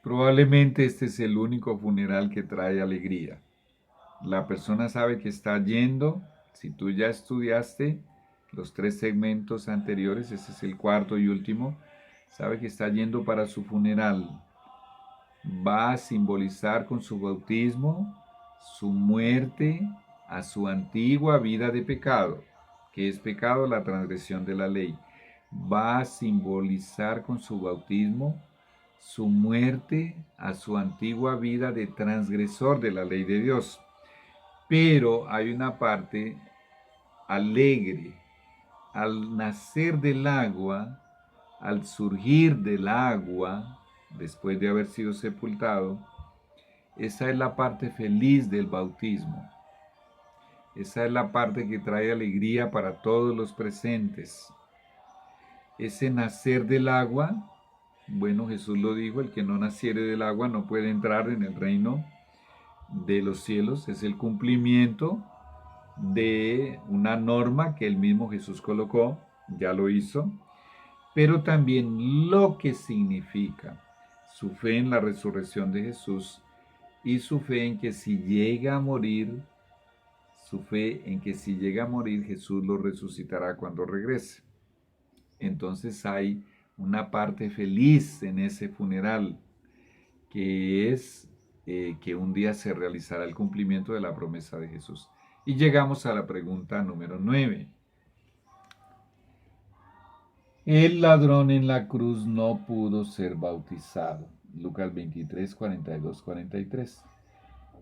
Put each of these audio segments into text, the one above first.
Probablemente este es el único funeral que trae alegría. La persona sabe que está yendo, si tú ya estudiaste los tres segmentos anteriores, ese es el cuarto y último, sabe que está yendo para su funeral. Va a simbolizar con su bautismo su muerte a su antigua vida de pecado, que es pecado la transgresión de la ley. Va a simbolizar con su bautismo su muerte a su antigua vida de transgresor de la ley de Dios. Pero hay una parte alegre. Al nacer del agua, al surgir del agua, después de haber sido sepultado, esa es la parte feliz del bautismo. Esa es la parte que trae alegría para todos los presentes. Ese nacer del agua, bueno, Jesús lo dijo, el que no naciere del agua no puede entrar en el reino de los cielos. Es el cumplimiento de una norma que el mismo Jesús colocó, ya lo hizo, pero también lo que significa su fe en la resurrección de Jesús y su fe en que si llega a morir, su fe en que si llega a morir Jesús lo resucitará cuando regrese. Entonces hay una parte feliz en ese funeral, que es que un día se realizará el cumplimiento de la promesa de Jesús. Y llegamos a la pregunta número 9. El ladrón en la cruz no pudo ser bautizado. Lucas 23, 42, 43.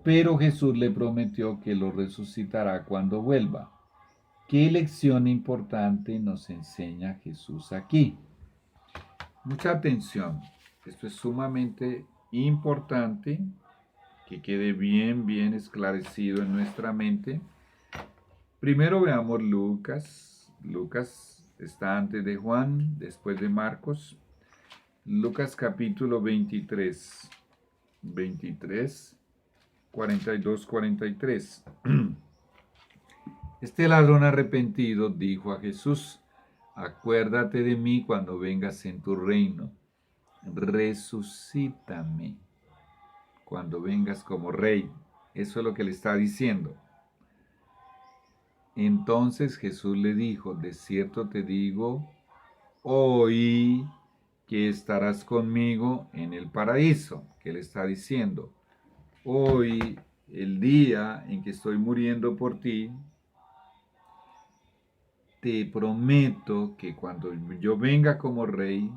Pero Jesús le prometió que lo resucitará cuando vuelva. ¿Qué lección importante nos enseña Jesús aquí? Mucha atención. Esto es sumamente importante que quede bien esclarecido en nuestra mente. Primero veamos Lucas. Lucas está antes de Juan, después de Marcos. Lucas capítulo 23, 42, 43. Este ladrón arrepentido dijo a Jesús: acuérdate de mí cuando vengas en tu reino. Resucítame cuando vengas como rey. Eso es lo que le está diciendo. Entonces Jesús le dijo: de cierto te digo, hoy que estarás conmigo en el paraíso. ¿Qué le está diciendo? Hoy, el día en que estoy muriendo por ti, te prometo que cuando yo venga como rey,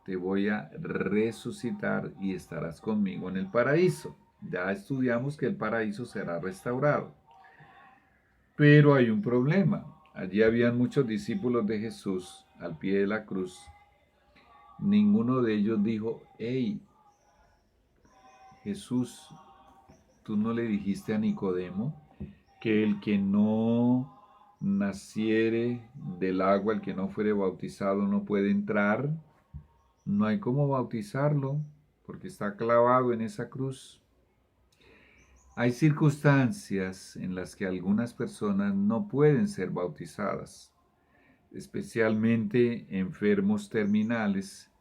te voy a resucitar y estarás conmigo en el paraíso. Ya estudiamos que el paraíso será restaurado. Pero hay un problema. Allí habían muchos discípulos de Jesús al pie de la cruz. Ninguno de ellos dijo: hey, Jesús, ¿tú no le dijiste a Nicodemo que el que no naciere del agua, el que no fuere bautizado, no puede entrar? No hay cómo bautizarlo porque está clavado en esa cruz. Hay circunstancias en las que algunas personas no pueden ser bautizadas, especialmente enfermos terminales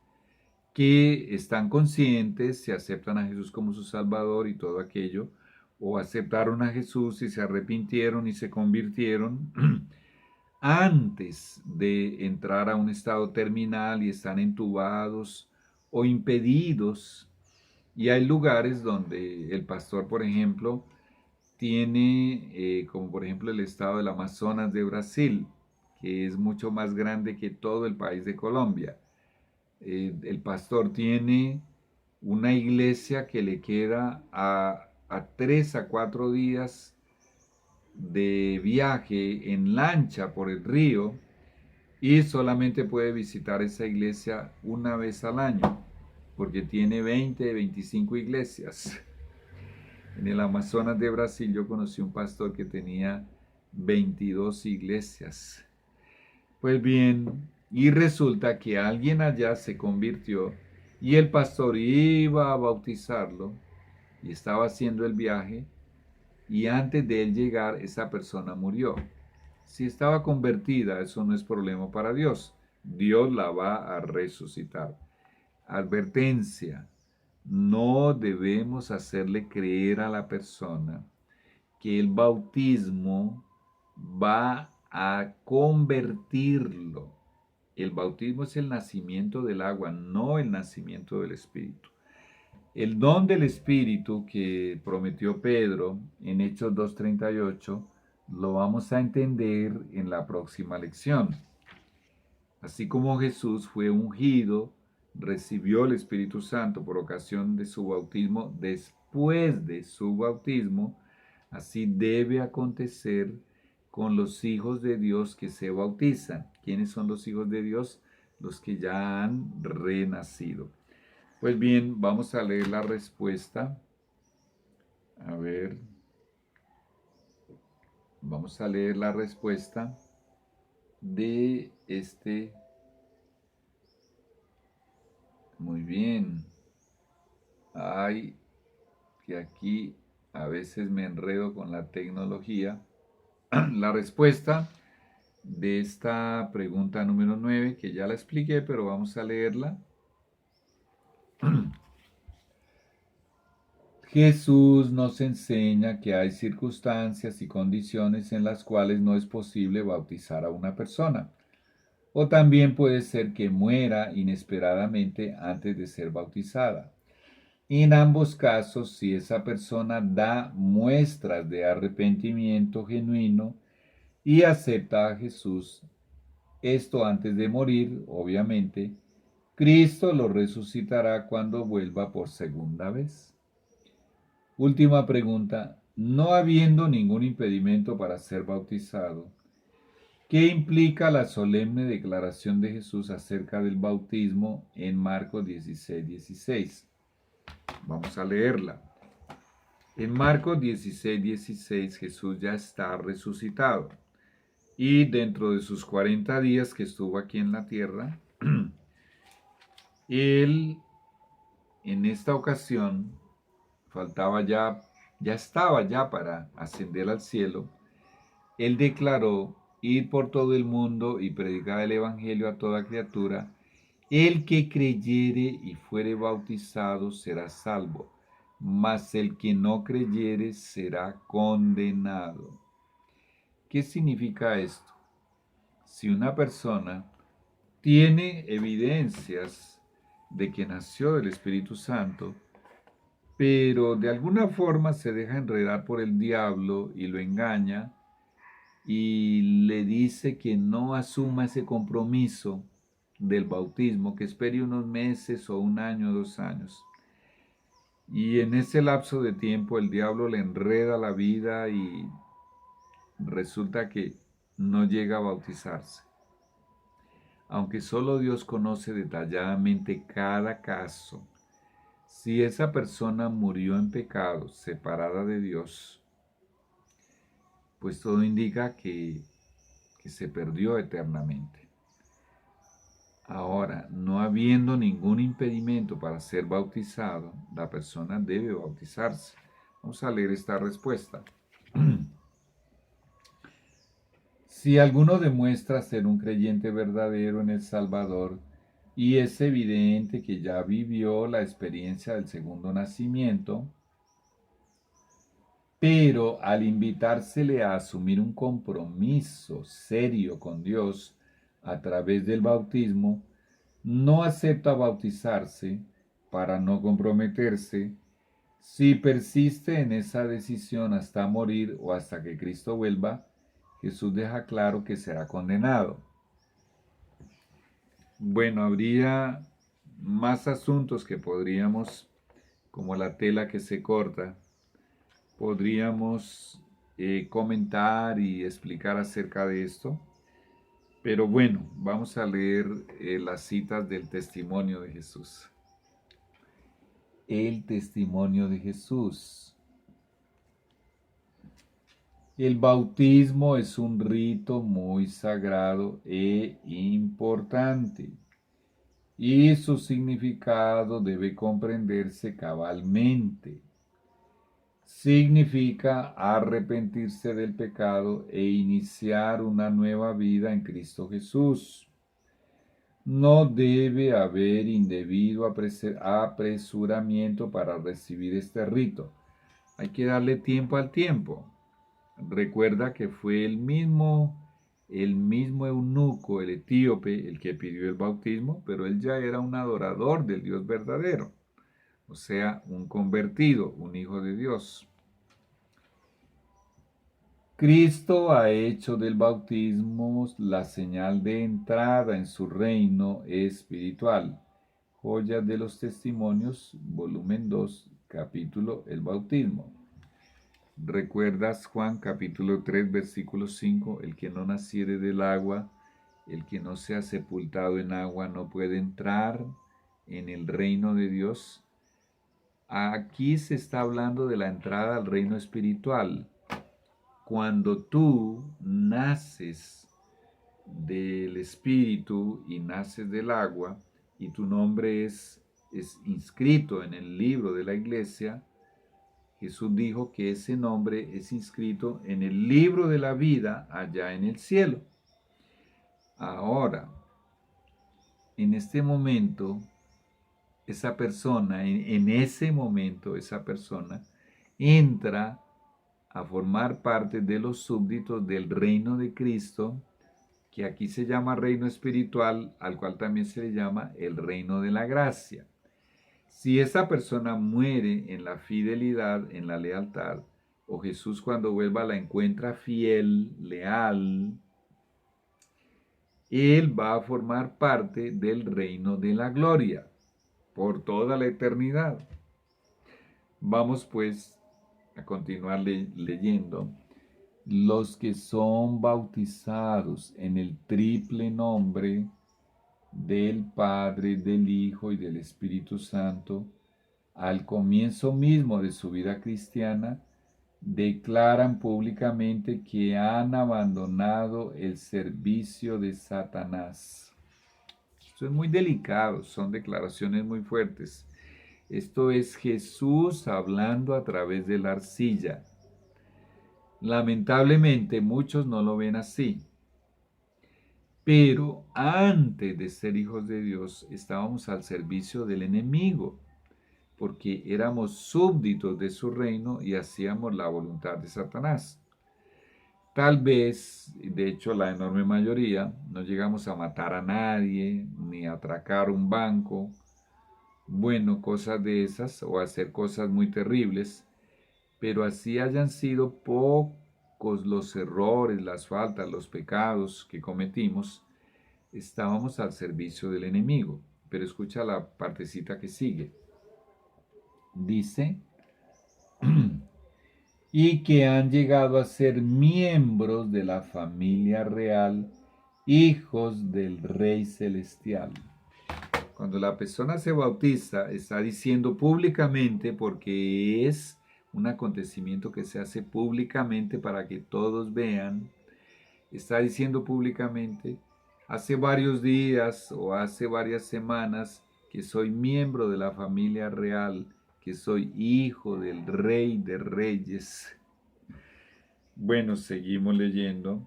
que están conscientes, se aceptan a Jesús como su Salvador y todo aquello, o aceptaron a Jesús y se arrepintieron y se convirtieron antes de entrar a un estado terminal y están entubados o impedidos. Y hay lugares donde el pastor, por ejemplo, tiene, como por ejemplo el estado del Amazonas de Brasil, que es mucho más grande que todo el país de Colombia. El pastor tiene una iglesia que le queda a 3 a 4 días de viaje en lancha por el río y solamente puede visitar esa iglesia una vez al año porque tiene 20, 25 iglesias. En el Amazonas de Brasil yo conocí un pastor que tenía 22 iglesias. Pues bien, y resulta que alguien allá se convirtió y el pastor iba a bautizarlo y estaba haciendo el viaje y antes de él llegar esa persona murió. Si estaba convertida, eso no es problema para Dios. Dios la va a resucitar. Advertencia: no debemos hacerle creer a la persona que el bautismo va a convertirlo. El bautismo es el nacimiento del agua, no el nacimiento del Espíritu. El don del Espíritu que prometió Pedro en Hechos 2:38 lo vamos a entender en la próxima lección. Así como Jesús fue ungido, recibió el Espíritu Santo por ocasión de su bautismo, después de su bautismo, así debe acontecer con los hijos de Dios que se bautizan. ¿Quiénes son los hijos de Dios? Los que ya han renacido. Pues bien, vamos a leer la respuesta. A ver, vamos a leer la respuesta de este. Muy bien. Ay, que aquí a veces me enredo con la tecnología. La respuesta de esta pregunta número 9, que ya la expliqué, pero vamos a leerla. Jesús nos enseña que hay circunstancias y condiciones en las cuales no es posible bautizar a una persona. O también puede ser que muera inesperadamente antes de ser bautizada. En ambos casos, si esa persona da muestras de arrepentimiento genuino y acepta a Jesús, esto antes de morir, obviamente, Cristo lo resucitará cuando vuelva por segunda vez. Última pregunta. No habiendo ningún impedimento para ser bautizado, ¿qué implica la solemne declaración de Jesús acerca del bautismo en Marcos 16:16? Vamos a leerla. En Marcos 16:16 Jesús ya está resucitado y dentro de sus 40 días que estuvo aquí en la tierra, él en esta ocasión ya estaba ya para ascender al cielo. Él declaró: ir por todo el mundo y predicar el evangelio a toda criatura. El que creyere y fuere bautizado será salvo, mas el que no creyere será condenado. ¿Qué significa esto? Si una persona tiene evidencias de que nació del Espíritu Santo, pero de alguna forma se deja enredar por el diablo y lo engaña y le dice que no asuma ese compromiso del bautismo, que espere unos meses o un año, 2 años. Y en ese lapso de tiempo el diablo le enreda la vida y resulta que no llega a bautizarse. Aunque solo Dios conoce detalladamente cada caso, si esa persona murió en pecado, separada de Dios, pues todo indica que se perdió eternamente. Ahora, no habiendo ningún impedimento para ser bautizado, la persona debe bautizarse. Vamos a leer esta respuesta. Si alguno demuestra ser un creyente verdadero en el Salvador y es evidente que ya vivió la experiencia del segundo nacimiento, pero al invitársele a asumir un compromiso serio con Dios a través del bautismo, no acepta bautizarse para no comprometerse, si persiste en esa decisión hasta morir o hasta que Cristo vuelva, Jesús deja claro que será condenado. Bueno, habría más asuntos que podríamos, como la tela que se corta, podríamos comentar y explicar acerca de esto. Pero bueno, vamos a leer las citas del testimonio de Jesús. El testimonio de Jesús. El bautismo es un rito muy sagrado e importante, y su significado debe comprenderse cabalmente. Significa arrepentirse del pecado e iniciar una nueva vida en Cristo Jesús. No debe haber indebido apresuramiento para recibir este rito. Hay que darle tiempo al tiempo. Recuerda que fue el mismo eunuco, el etíope, el que pidió el bautismo, pero él ya era un adorador del Dios verdadero, o sea, un convertido, un hijo de Dios. Cristo ha hecho del bautismo la señal de entrada en su reino espiritual. Joyas de los Testimonios, volumen 2, capítulo El bautismo. ¿Recuerdas Juan capítulo 3, versículo 5? El que no naciere del agua, el que no sea sepultado en agua, no puede entrar en el reino de Dios. Aquí se está hablando de la entrada al reino espiritual. Cuando tú naces del Espíritu y naces del agua, y tu nombre es inscrito en el libro de la iglesia, Jesús dijo que ese nombre es inscrito en el libro de la vida allá en el cielo. Ahora, en este momento, esa persona, en ese momento, esa persona entra a formar parte de los súbditos del reino de Cristo, que aquí se llama reino espiritual, al cual también se le llama el reino de la gracia. Si esa persona muere en la fidelidad, en la lealtad, o Jesús cuando vuelva la encuentra fiel, leal, él va a formar parte del reino de la gloria por toda la eternidad. Vamos pues a continuar leyendo. Los que son bautizados en el triple nombre del Padre, del Hijo y del Espíritu Santo, al comienzo mismo de su vida cristiana, declaran públicamente que han abandonado el servicio de Satanás. Esto es muy delicado, son declaraciones muy fuertes. Esto es Jesús hablando a través de la arcilla. Lamentablemente muchos no lo ven así. Pero antes de ser hijos de Dios estábamos al servicio del enemigo, porque éramos súbditos de su reino y hacíamos la voluntad de Satanás. Tal vez, de hecho la enorme mayoría, no llegamos a matar a nadie, ni a atracar un banco, bueno, cosas de esas, o hacer cosas muy terribles, pero así hayan sido pocos los errores, las faltas, los pecados que cometimos, estábamos al servicio del enemigo. Pero escucha la partecita que sigue. Dice, y que han llegado a ser miembros de la familia real, hijos del Rey Celestial. Cuando la persona se bautiza, está diciendo públicamente, porque es un acontecimiento que se hace públicamente para que todos vean, está diciendo públicamente, hace varios días o hace varias semanas que soy miembro de la familia real, que soy hijo del Rey de Reyes. Bueno, seguimos leyendo.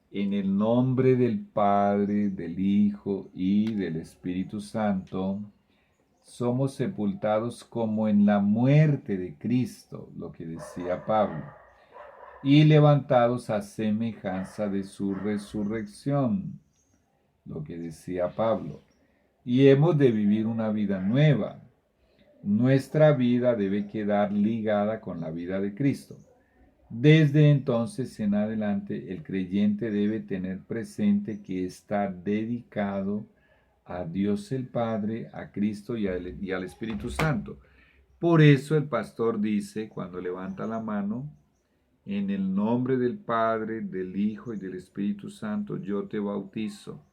En el nombre del Padre, del Hijo y del Espíritu Santo, somos sepultados como en la muerte de Cristo, lo que decía Pablo, y levantados a semejanza de su resurrección, lo que decía Pablo, y hemos de vivir una vida nueva. Nuestra vida debe quedar ligada con la vida de Cristo. Desde entonces en adelante, el creyente debe tener presente que está dedicado a Dios el Padre, a Cristo y al Espíritu Santo. Por eso el pastor dice, cuando levanta la mano, en el nombre del Padre, del Hijo y del Espíritu Santo, yo te bautizo.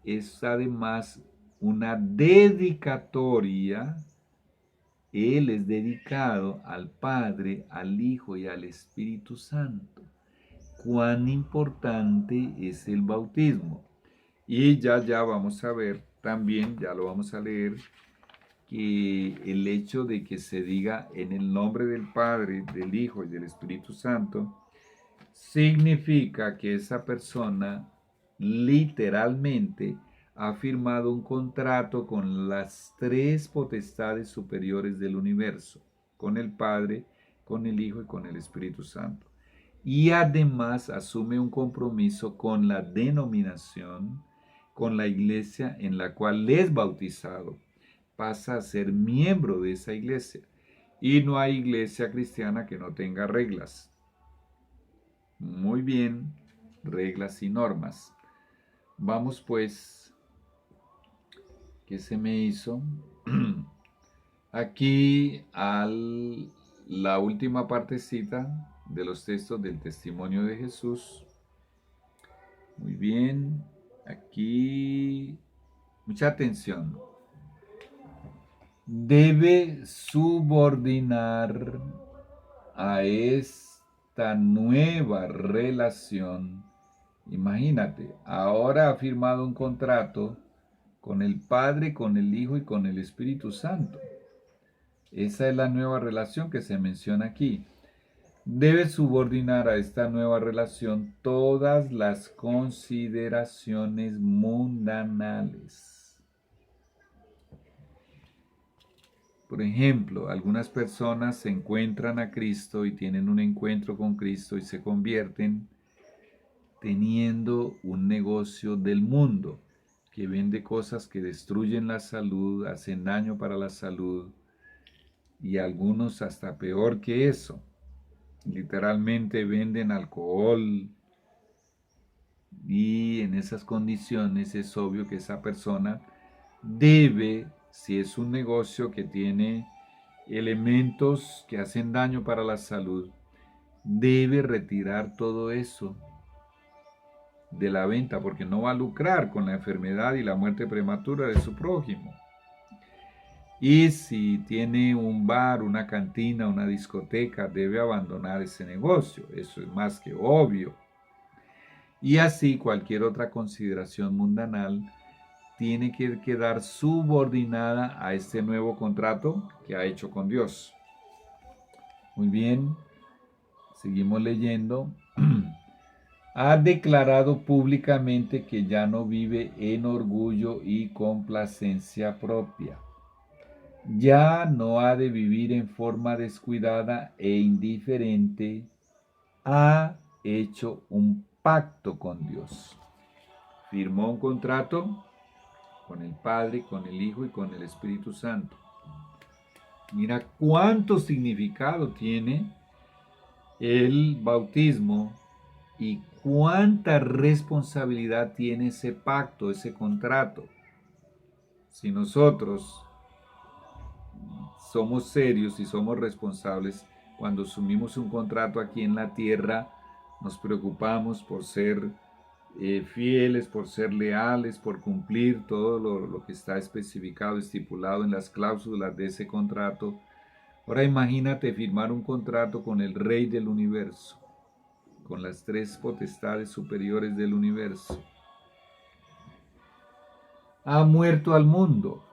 Es además una dedicatoria. Él es dedicado al Padre, al Hijo y al Espíritu Santo. Cuán importante es el bautismo. Y ya vamos a ver también, ya lo vamos a leer, que el hecho de que se diga en el nombre del Padre, del Hijo y del Espíritu Santo, significa que esa persona literalmente ha firmado un contrato con las tres potestades superiores del universo, con el Padre, con el Hijo y con el Espíritu Santo. Y además asume un compromiso con la denominación, con la iglesia en la cual es bautizado. Pasa a ser miembro de esa iglesia. Y no hay iglesia cristiana que no tenga reglas. Muy bien, reglas y normas. Vamos pues, ¿qué se me hizo? Aquí la última partecita de los textos del testimonio de Jesús. Muy bien, aquí, mucha atención. Debe subordinar a esta nueva relación. Imagínate, ahora ha firmado un contrato con el Padre, con el Hijo y con el Espíritu Santo. Esa es la nueva relación que se menciona aquí. Debe subordinar a esta nueva relación todas las consideraciones mundanales. Por ejemplo, algunas personas se encuentran a Cristo y tienen un encuentro con Cristo y se convierten teniendo un negocio del mundo que vende cosas que destruyen la salud, hacen daño para la salud y algunos hasta peor que eso. Literalmente venden alcohol y en esas condiciones es obvio que esa persona debe, si es un negocio que tiene elementos que hacen daño para la salud, debe retirar todo eso de la venta porque no va a lucrar con la enfermedad y la muerte prematura de su prójimo. Y si tiene un bar, una cantina, una discoteca, debe abandonar ese negocio. Eso es más que obvio. Y así cualquier otra consideración mundanal tiene que quedar subordinada a este nuevo contrato que ha hecho con Dios. Muy bien, seguimos leyendo. Ha declarado públicamente que ya no vive en orgullo y complacencia propia. Ya no ha de vivir en forma descuidada e indiferente. Ha hecho un pacto con Dios. Firmó un contrato con el Padre, con el Hijo y con el Espíritu Santo. Mira cuánto significado tiene el bautismo y cuánta responsabilidad tiene ese pacto, ese contrato. Si nosotros somos serios y somos responsables, cuando asumimos un contrato aquí en la tierra, nos preocupamos por ser fieles, por ser leales, por cumplir todo lo que está especificado, estipulado en las cláusulas de ese contrato. Ahora imagínate firmar un contrato con el Rey del Universo, con las tres potestades superiores del universo. Ha muerto al mundo.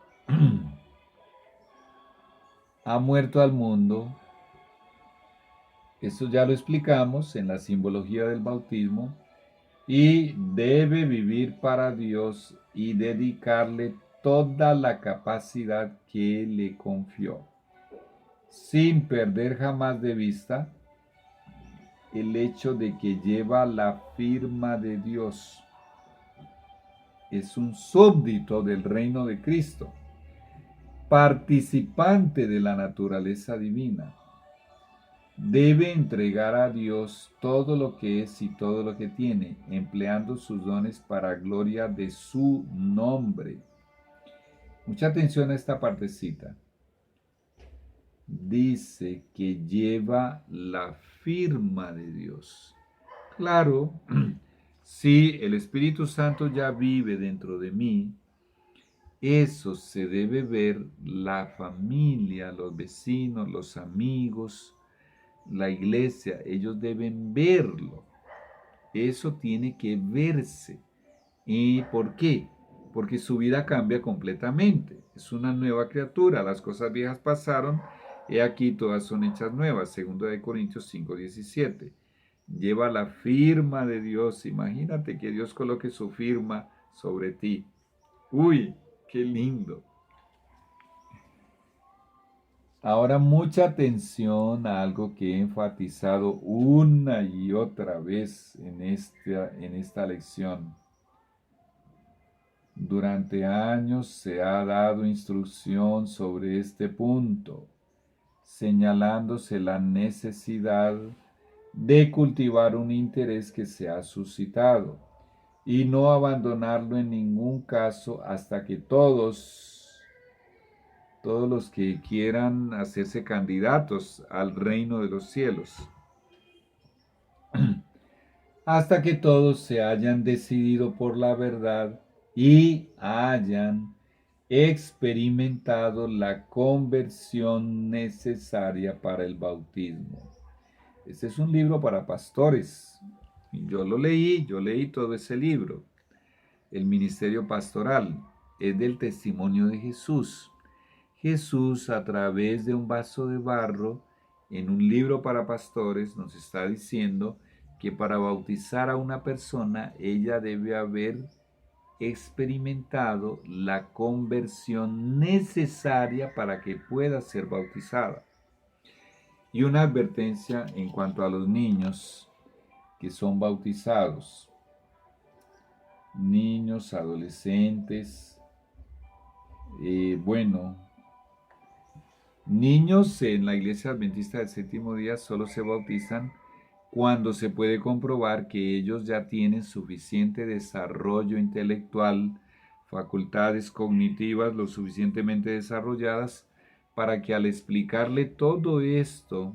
Ha muerto al mundo. Esto ya lo explicamos en la simbología del bautismo. Y debe vivir para Dios y dedicarle toda la capacidad que le confió, sin perder jamás de vista el hecho de que lleva la firma de Dios. Es un súbdito del reino de Cristo, participante de la naturaleza divina. Debe entregar a Dios todo lo que es y todo lo que tiene, empleando sus dones para gloria de su nombre. Mucha atención a esta partecita. Dice que lleva la firma de Dios. Claro, si el Espíritu Santo ya vive dentro de mí, eso se debe ver la familia, los vecinos, los amigos, la iglesia, ellos deben verlo. Eso tiene que verse. ¿Y por qué? Porque su vida cambia completamente. Es una nueva criatura. Las cosas viejas pasaron. He aquí todas son hechas nuevas. 2 Corintios 5:17. Lleva la firma de Dios. Imagínate que Dios coloque su firma sobre ti. Uy, qué lindo. Ahora mucha atención a algo que he enfatizado una y otra vez en esta lección. Durante años se ha dado instrucción sobre este punto, señalándose la necesidad de cultivar un interés que se ha suscitado y no abandonarlo en ningún caso hasta que todos los que quieran hacerse candidatos al reino de los cielos, hasta que todos se hayan decidido por la verdad y hayan experimentado la conversión necesaria para el bautismo. Este es un libro para pastores. Yo leí todo ese libro. El ministerio pastoral es del testimonio de Jesús. Jesús, a través de un vaso de barro, en un libro para pastores, nos está diciendo que para bautizar a una persona, ella debe haber experimentado la conversión necesaria para que pueda ser bautizada. Y una advertencia en cuanto a los niños que son bautizados. Niños, adolescentes, bueno, niños en la Iglesia Adventista del Séptimo Día solo se bautizan cuando se puede comprobar que ellos ya tienen suficiente desarrollo intelectual, facultades cognitivas lo suficientemente desarrolladas para que al explicarle todo esto,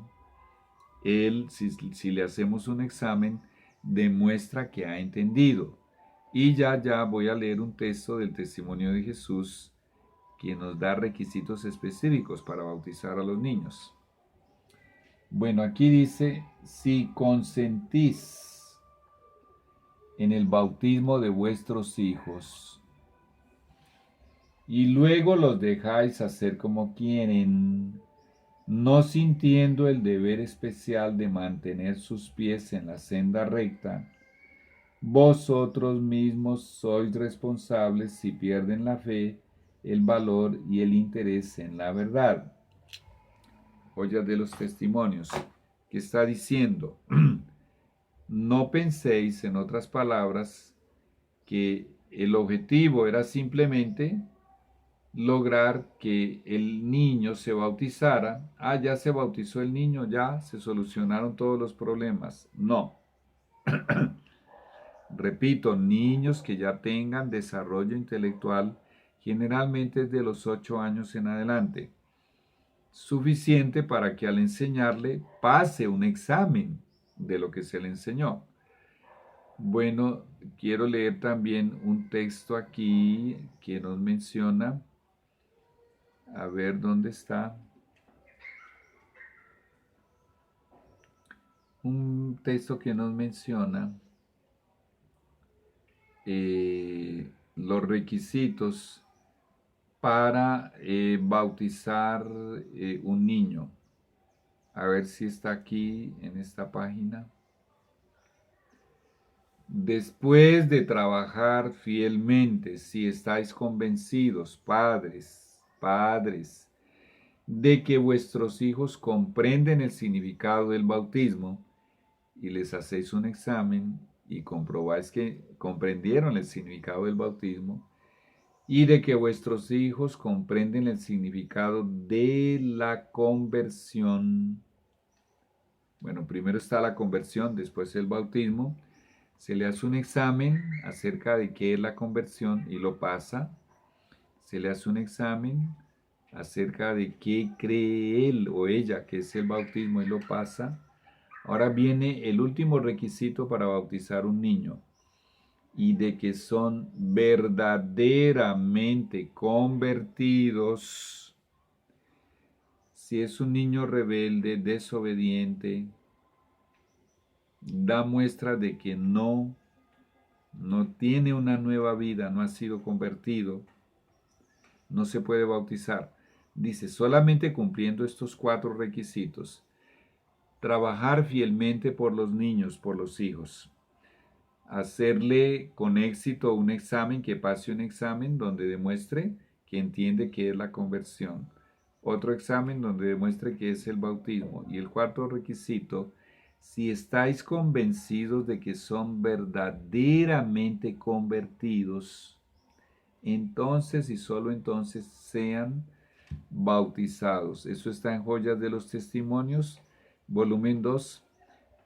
él, si le hacemos un examen, demuestra que ha entendido. Y ya voy a leer un texto del testimonio de Jesús que nos da requisitos específicos para bautizar a los niños. Bueno, aquí dice, si consentís en el bautismo de vuestros hijos y luego los dejáis hacer como quieren, no sintiendo el deber especial de mantener sus pies en la senda recta, vosotros mismos sois responsables si pierden la fe, el valor y el interés en la verdad. Joyas de los testimonios. ¿Qué está diciendo? No penséis, en otras palabras, que el objetivo era simplemente lograr que el niño se bautizara. Ah, ya se bautizó el niño, ya se solucionaron todos los problemas. No. Repito, niños que ya tengan desarrollo intelectual, generalmente es de los 8 años en adelante, suficiente para que al enseñarle pase un examen de lo que se le enseñó. Bueno, quiero leer también un texto aquí que nos menciona, a ver dónde está, un texto que nos menciona los requisitos para bautizar un niño. A ver si está aquí en esta página. Después de trabajar fielmente, si estáis convencidos, padres, de que vuestros hijos comprenden el significado del bautismo y les hacéis un examen y comprobáis que comprendieron el significado del bautismo, y de que vuestros hijos comprenden el significado de la conversión. Bueno, primero está la conversión, después el bautismo. Se le hace un examen acerca de qué es la conversión y lo pasa. Se le hace un examen acerca de qué cree él o ella que es el bautismo y lo pasa. Ahora viene el último requisito para bautizar un niño, y de que son verdaderamente convertidos. Si es un niño rebelde, desobediente, da muestra de que no tiene una nueva vida, no ha sido convertido, no se puede bautizar. Dice, solamente cumpliendo estos 4 requisitos, trabajar fielmente por los niños, por los hijos, hacerle con éxito un examen, que pase un examen donde demuestre que entiende qué es la conversión. Otro examen donde demuestre qué es el bautismo. Y el cuarto requisito, si estáis convencidos de que son verdaderamente convertidos, entonces y solo entonces sean bautizados. Eso está en Joyas de los Testimonios, volumen 2,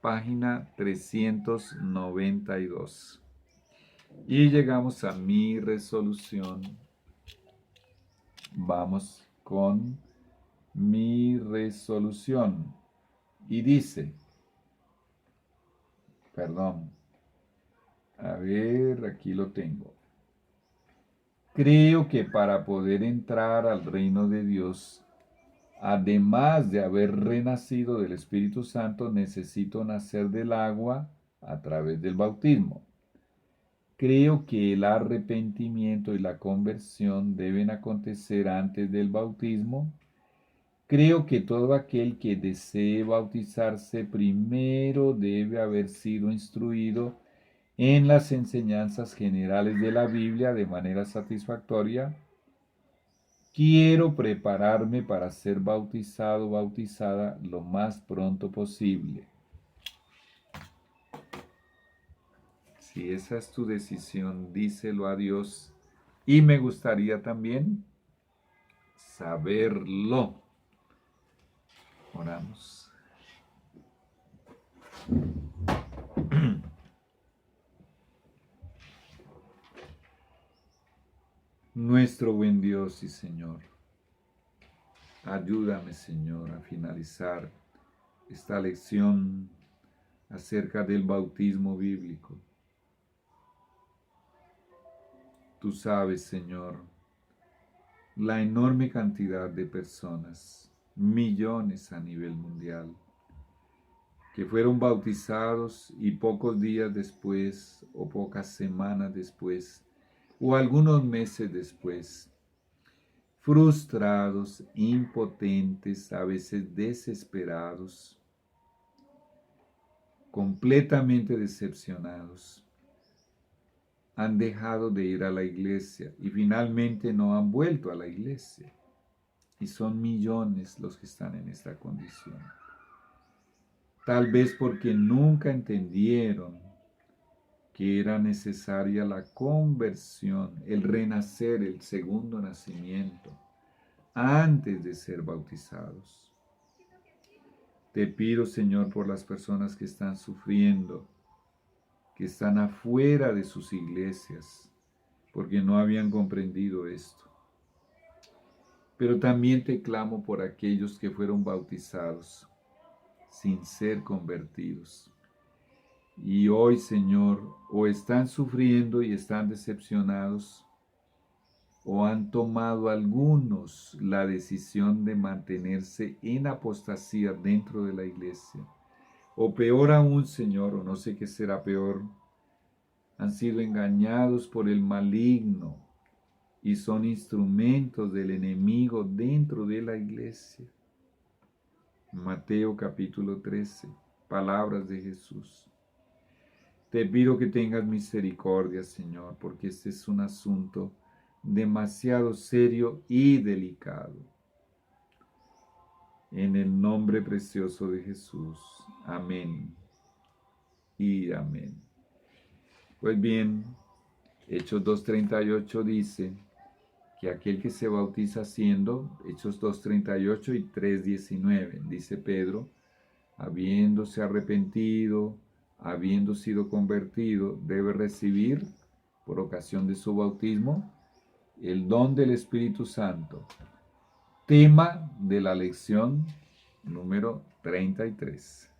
página 392. Y llegamos a mi resolución. Vamos con mi resolución. Y dice, perdón, a ver, aquí lo tengo. Creo que para poder entrar al reino de Dios, además de haber renacido del Espíritu Santo, necesito nacer del agua a través del bautismo. Creo que el arrepentimiento y la conversión deben acontecer antes del bautismo. Creo que todo aquel que desee bautizarse primero debe haber sido instruido en las enseñanzas generales de la Biblia de manera satisfactoria. Quiero prepararme para ser bautizado o bautizada lo más pronto posible. Si esa es tu decisión, díselo a Dios. Y me gustaría también saberlo. Oramos. Nuestro buen Dios y Señor, ayúdame, Señor, a finalizar esta lección acerca del bautismo bíblico. Tú sabes, Señor, la enorme cantidad de personas, millones a nivel mundial, que fueron bautizados y pocos días después o pocas semanas después o algunos meses después, frustrados, impotentes, a veces desesperados, completamente decepcionados, han dejado de ir a la iglesia y finalmente no han vuelto a la iglesia. Y son millones los que están en esta condición. Tal vez porque nunca entendieron que era necesaria la conversión, el renacer, el segundo nacimiento, antes de ser bautizados. Te pido, Señor, por las personas que están sufriendo, que están afuera de sus iglesias, porque no habían comprendido esto. Pero también te clamo por aquellos que fueron bautizados sin ser convertidos. Y hoy, Señor, o están sufriendo y están decepcionados, o han tomado algunos la decisión de mantenerse en apostasía dentro de la iglesia. O peor aún, Señor, o no sé qué será peor, han sido engañados por el maligno y son instrumentos del enemigo dentro de la iglesia. Mateo capítulo 13, palabras de Jesús. Te pido que tengas misericordia, Señor, porque este es un asunto demasiado serio y delicado. En el nombre precioso de Jesús. Amén y amén. Pues bien, Hechos 2:38 dice que aquel que se bautiza siendo, Hechos 2:38 y 3:19, dice Pedro, habiéndose arrepentido, habiendo sido convertido, debe recibir, por ocasión de su bautismo, el don del Espíritu Santo. Tema de la lección número 33.